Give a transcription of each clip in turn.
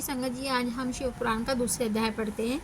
संगत जी, आज हम शिव पुराण का दूसरे अध्याय पढ़ते हैं।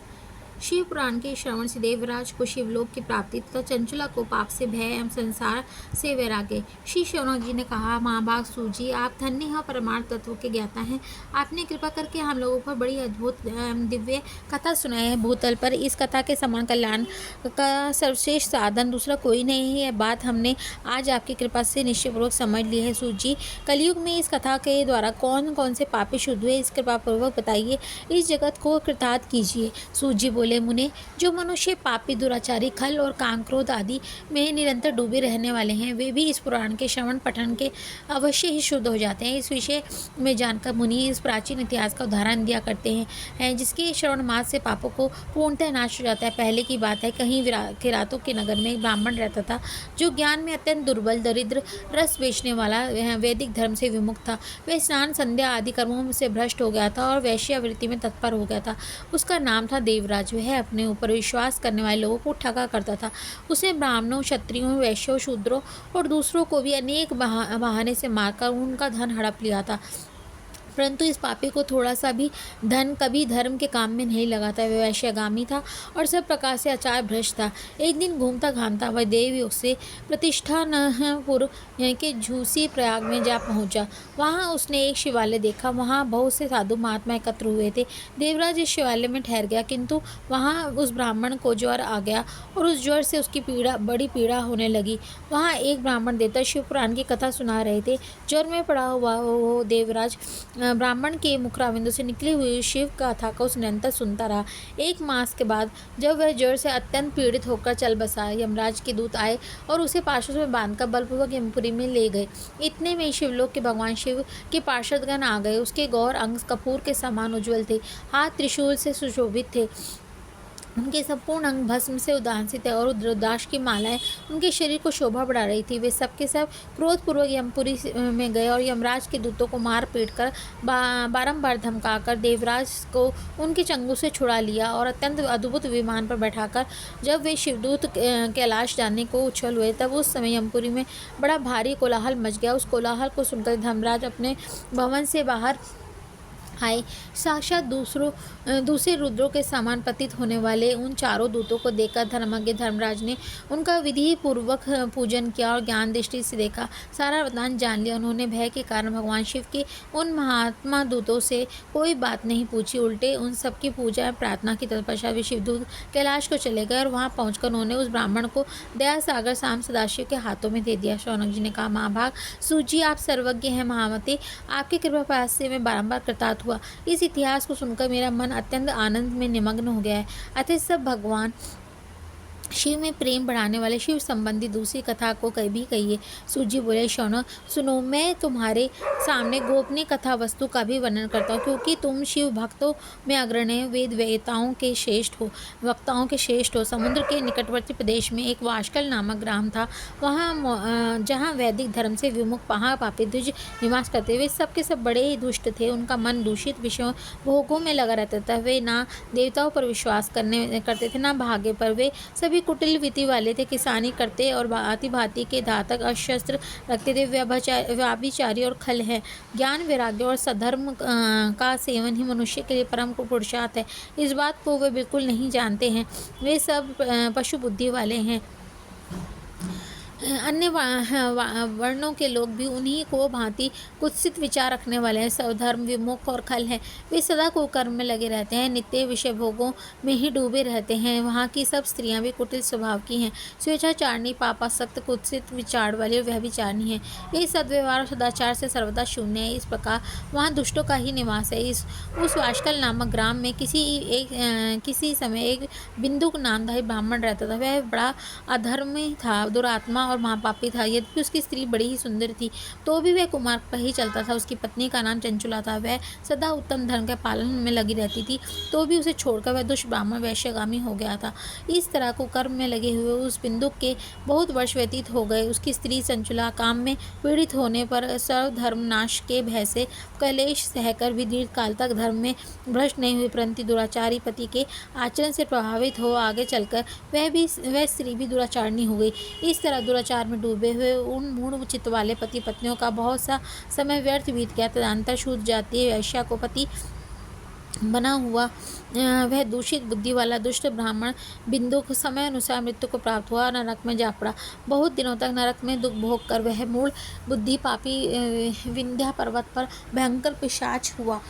शिव पुराण के श्रवण से देवराज को शिवलोक की प्राप्ति तथा चंचला को पाप से भय एवं संसार से वैराग्य। श्री शौनक जी ने कहा, महाभाग सूजी, आप धन्य हैं, परमार्थ तत्व के ज्ञाता हैं। आपने कृपा करके हम लोगों पर बड़ी अद्भुत दिव्य कथा सुनाई है। भूतल पर इस कथा के समान कल्याण का सर्वश्रेष्ठ साधन दूसरा कोई नहीं है। यह बात हमने आज आपकी कृपा से निश्चयपूर्वक समझ ली है। सूजी, कलयुग में इस कथा के द्वारा कौन कौन से पापी शुद्ध हुए, इस कृपा पूर्वक बताइए, इस जगत को कृतार्थ कीजिए। सूजी बोले, मुने, जो मनुष्य पापी, दुराचारी, खल और काम क्रोध आदि में निरंतर डूबे रहने वाले हैं, वे भी इस पुराण के श्रवण पठन के अवश्य ही शुद्ध हो जाते हैं। इस विषय में जानकर मुनि इस प्राचीन इतिहास का उदाहरण दिया करते हैं, जिसके श्रवण मात्र से पापों को पूर्णतः नाश हो जाता है। पहले की बात है, कहीं किरातों के नगर में एक ब्राह्मण रहता था, जो ज्ञान में अत्यंत दुर्बल, दरिद्र, रस बेचने वाला, वैदिक धर्म से विमुख था। वह स्नान, संध्या आदि कर्मों से भ्रष्ट हो गया था और वैश्यावृत्ति में तत्पर हो गया था। उसका नाम था देवराज। वह अपने ऊपर विश्वास करने वाले लोगों को ठगा करता था। उसने ब्राह्मणों, क्षत्रियों, वैश्यों, शूद्रों और दूसरों को भी अनेक बहाने से मारकर उनका धन हड़प लिया था, परंतु इस पापी को थोड़ा सा भी धन कभी धर्म के काम में नहीं लगा था। वह वैश्यगामी था और सब प्रकार से आचार भ्रष्ट था। एक दिन घूमता घामता वह देवयोग से प्रतिष्ठानपुर के झूसी प्रयाग में जा पहुंचा। वहां उसने एक शिवालय देखा। वहां बहुत से साधु महात्मा एकत्र हुए थे। देवराज इस शिवालय में ठहर गया, किंतु वहां उस ब्राह्मण को ज्वर आ गया और उस ज्वर से उसकी बड़ी पीड़ा होने लगी। वहां एक ब्राह्मण देवता शिव पुराण की कथा सुना रहे थे। ज्वर में पड़ा हुआ वो देवराज ब्राह्मण के मुखराविंदों से निकली हुई शिव गाथा को निरंतर सुनता रहा। एक मास के बाद जब वह ज्वर से अत्यंत पीड़ित होकर चल बसा, यमराज के दूत आए और उसे पार्षद में बांधकर बलपूर्वक यमपुरी में ले गए। इतने में शिवलोक के भगवान शिव के पार्षदगण आ गए। उसके गौर अंग कपूर के समान उज्ज्वल थे, हाथ त्रिशूल से सुशोभित थे, उनके संपूर्ण अंग भस्म से उदांसित थे और रुद्राक्ष की मालाएं उनके शरीर को शोभा बढ़ा रही थी। वे सबके सब क्रोधपूर्वक यमपुरी में गए और यमराज के दूतों को मार पीट कर बारंबार धमकाकर देवराज को उनके चंगुल से छुड़ा लिया और अत्यंत अद्भुत विमान पर बैठाकर जब वे शिवदूत कैलाश जाने को उछल हुए, तब उस समय यमपुरी में बड़ा भारी कोलाहल मच गया। उस कोलाहल को सुनकर धर्मराज अपने भवन से बाहर आए। साक्षात दूसरे रुद्रों के समान पतित होने वाले उन चारों दूतों को देखकर धर्मज्ञ धर्मराज ने उनका विधि पूर्वक पूजन किया और ज्ञान दृष्टि से देखा, सारा वृतांत जान लिया। उन्होंने भय के कारण भगवान शिव के उन महात्मा दूतों से कोई बात नहीं पूछी, उल्टे उन सबकी पूजा प्रार्थना की तत्पश्चात वे शिवदूत कैलाश को चले गए और वहाँ पहुँचकर उन्होंने उस ब्राह्मण को दया सागर शाम सदाशिव के हाथों में दे दिया। शौनक जी ने कहा, महाभाग सूजी, आप सर्वज्ञ हैं। महामते, आपके कृपा प्रयास से मैं बारंबार कृतार्थ हुआ। इस इतिहास को सुनकर मेरा मन अत्यंत आनंद में निमग्न हो गया है। अतः सब भगवान शिव में प्रेम बढ़ाने वाले शिव संबंधी दूसरी कथा को कभी कहिए। सूजी बोले, शौनक सुनो, मैं तुम्हारे सामने गोपनीय कथा वस्तु का भी वर्णन करता हूँ, क्योंकि तुम शिव भक्तों में अग्रणी, वेद वेताओं के श्रेष्ठ हो, वक्ताओं के श्रेष्ठ हो। समुद्र के निकटवर्ती प्रदेश में एक वाशकल नामक ग्राम था। वहाँ जहाँ वैदिक धर्म से विमुख पापी द्विज निवास करते। वे सबके सब बड़े ही दुष्ट थे। उनका मन दूषित विषयों भोगों में लगा रहता था। वे ना देवताओं पर विश्वास करते थे, ना भाग्य पर। वे सभी कुटिल विधि वाले थे, किसानी करते और भांति भांति के घातक अस्त्र रखते थे। व्याभिचारी और खल हैं। ज्ञान, वैराग्य और सधर्म का सेवन ही मनुष्य के लिए परम पुरुषार्थ है, इस बात को वे बिल्कुल नहीं जानते हैं। वे सब पशु बुद्धि वाले हैं। अन्य वर्णों के लोग भी उन्हीं को भांति कुत्सित विचार रखने वाले हैं, स्वधर्म विमुख और खल हैं। वे सदा कुकर्म में लगे रहते हैं, नित्य विषय भोगों में ही डूबे रहते हैं। वहाँ की सब स्त्रियां भी कुटिल स्वभाव की हैं, स्वेच्छाचारणी, पापासक्त, कुत्सित विचार वाली और व्यभिचारिणी हैं। ये सद्व्यवहार और सदाचार से सर्वदा शून्य है। इस प्रकार वहाँ दुष्टों का ही निवास है। उस वाशकल नामक ग्राम में किसी समय एक बिंदुक नामधारी ब्राह्मण रहता था। वह बड़ा अधर्मी था, दुरात्मा और महापापी था। यद्यपि उसकी स्त्री बड़ी ही सुंदर थी, तो भी वह कुमार्ग पर ही चलता था। उसकी पत्नी का नाम चंचुला था। वह सदा उत्तम धर्म के पालन में लगी रहती थी, तो भी उसे छोड़कर वह दुष्ट ब्राह्मण वैश्यगामी हो गया था। इस तरह कुकर्म में लगे हुए उस बिंदुक के बहुत वर्ष व्यतीत हो गए। उसकी स्त्री चंचुला काम में पीड़ित होने पर सर्वधर्म नाश के भय से कलेश सहकर भी दीर्घ काल तक धर्म में भ्रष्ट नहीं हुई, परंतु दुराचारी पति के आचरण से प्रभावित हो आगे चलकर वह स्त्री भी दुराचारणी हो गई। इस तरह दुराचार में डूबे हुए उन मूढ़ चित्त वाले पति पत्नियों का बहुत सा समय व्यर्थ बीत गया। तदनंतर शूद्र जातीय वैश्या को पति बना हुआ वह दूषित बुद्धि वाला दुष्ट ब्राह्मण बिंदु को समय अनुसार मृत्यु को प्राप्त हुआ और नरक में जा पड़ा। बहुत दिनों तक नरक में दुख भोग कर वह मूढ़ बुद्धि पापी विंध्या पर्वत पर भयंकर पिशाच हुआ।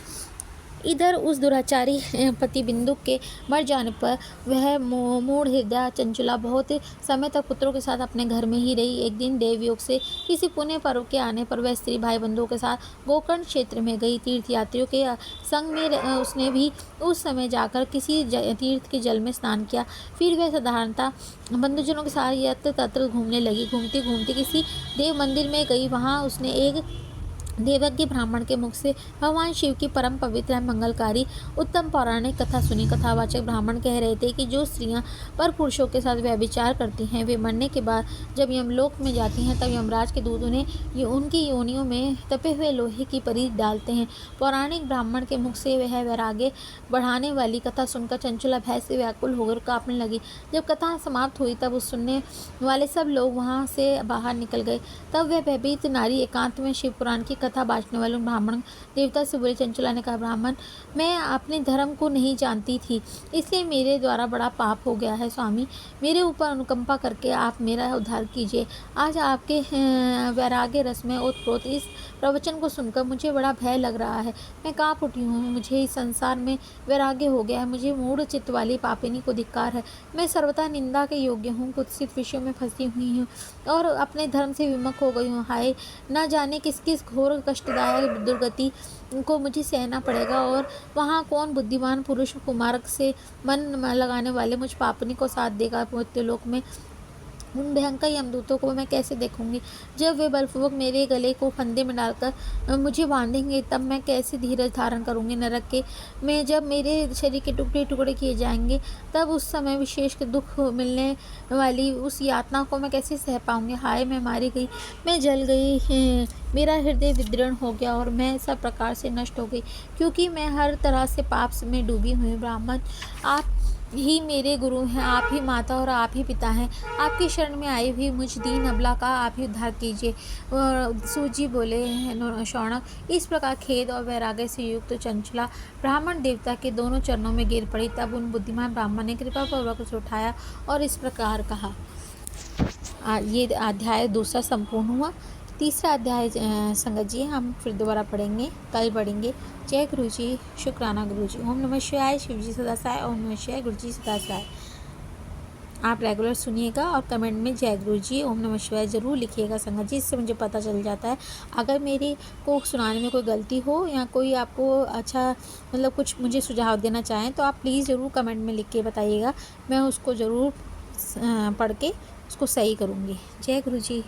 इधर उस दुराचारी पति बिंदु के मर जाने पर वह मूढ़ हृदय चंचला बहुत समय तक पुत्रों के साथ अपने घर में ही रही। एक दिन देवयोग से किसी पुण्य पर्व के आने पर वह स्त्री भाई बंधुओं के साथ गोकर्ण क्षेत्र में गई। तीर्थ यात्रियों के संग में उसने भी उस समय जाकर किसी तीर्थ के जल में स्नान किया। फिर वह साधारणतः बंधुजनों के साथ यत्र तत्र घूमने लगी। घूमती घूमती किसी देव मंदिर में गई। वहाँ उसने एक देवज्ञ ब्राह्मण के मुख से भगवान शिव की परम पवित्र एवं मंगलकारी उत्तम पौराणिक कथा सुनी। कथावाचक ब्राह्मण कह रहे थे कि जो स्त्रियां पर पुरुषों के साथ व्यभिचार करती हैं वे मरने के बाद जब यमलोक में जाती हैं तब यमराज के दूत उन्हें उनकी योनियों में तपे हुए लोहे की परी डालते हैं। पौराणिक ब्राह्मण के मुख से वह वैराग्य बढ़ाने वाली कथा सुनकर चंचला भय से व्याकुल होकर कांपने लगी। जब कथा समाप्त हुई तब उस सुनने वाले सब लोग वहाँ से बाहर निकल गए। तब वह भयभीत नारी एकांत में शिव पुराण की कथा बांटने वाले ब्राह्मण देवता से बोली। चंचला ने कहा, ब्राह्मण, मैं अपने धर्म को नहीं जानती थी, इसलिए मेरे द्वारा बड़ा पाप हो गया है। स्वामी, मेरे ऊपर अनुकंपा करके आप मेरा उद्धार कीजिए। आज आपके वैराग्य रस में ओतप्रोत इस प्रवचन को सुनकर मुझे बड़ा भय लग रहा है। मैं कांप उठी हूँ। मुझे इस संसार में वैराग्य हो गया है। मुझे मूढ़ चित्त वाली पापिनी को धिक्कार है। मैं सर्वथा निंदा के योग्य हूँ, कुत्सित विषयों में फंसी हुई हूँ और अपने धर्म से विमुख हो गई हूँ। हाय, न जाने किस किस घोर कष्टदायक दुर्गति को मुझे सहना पड़ेगा और वहाँ कौन बुद्धिमान पुरुष कुमार्ग से मन लगाने वाले मुझ पापनी को साथ देगा। मृत्युलोक में उन भयंकर यमदूतों को मैं कैसे देखूंगी। जब वे बलपूर्वक मेरे गले को फंदे में डालकर मुझे बांधेंगे तब मैं कैसे धीरज धारण करूंगी। नरक के में जब मेरे शरीर के टुकड़े टुकड़े किए जाएंगे तब उस समय विशेष दुख मिलने वाली उस यातना को मैं कैसे सह पाऊंगी। हाय, मैं मारी गई, मैं जल गई, मेरा हृदय विदीर्ण हो गया और मैं सब प्रकार से नष्ट हो गई, क्योंकि मैं हर तरह से पाप में डूबी हुई। ब्राह्मण, आप ही मेरे गुरु हैं, आप ही माता और आप ही पिता हैं। आपकी शरण में आई हुई मुझ दीन अबला का आप ही उद्धार कीजिए। और सूजी बोले। शौनक इस प्रकार खेद और वैराग्य से युक्त चंचला ब्राह्मण देवता के दोनों चरणों में गिर पड़ी। तब उन बुद्धिमान ब्राह्मण ने कृपा पूर्वक उसे उठाया और इस प्रकार कहा। ये अध्याय दूसरा संपूर्ण हुआ। तीसरा अध्याय संगत जी हम फिर दोबारा पढ़ेंगे, कल पढ़ेंगे। जय गुरु जी, शुक्राना गुरु जी। ओम नमः शिवाय, शिव जी सदा सहाय। ओम नमः शिवाय, गुरु जी सदा सहाय। आप रेगुलर सुनिएगा और कमेंट में जय गुरु जी, ओम नमः शिवाय ज़रूर लिखिएगा संगत जी, इससे मुझे पता चल जाता है। अगर मेरी को सुनाने में कोई गलती हो या कोई आपको अच्छा मतलब कुछ मुझे सुझाव देना चाहें तो आप प्लीज़ ज़रूर कमेंट में लिख के बताइएगा। मैं उसको ज़रूर पढ़ के उसको सही करूँगी। जय गुरु जी।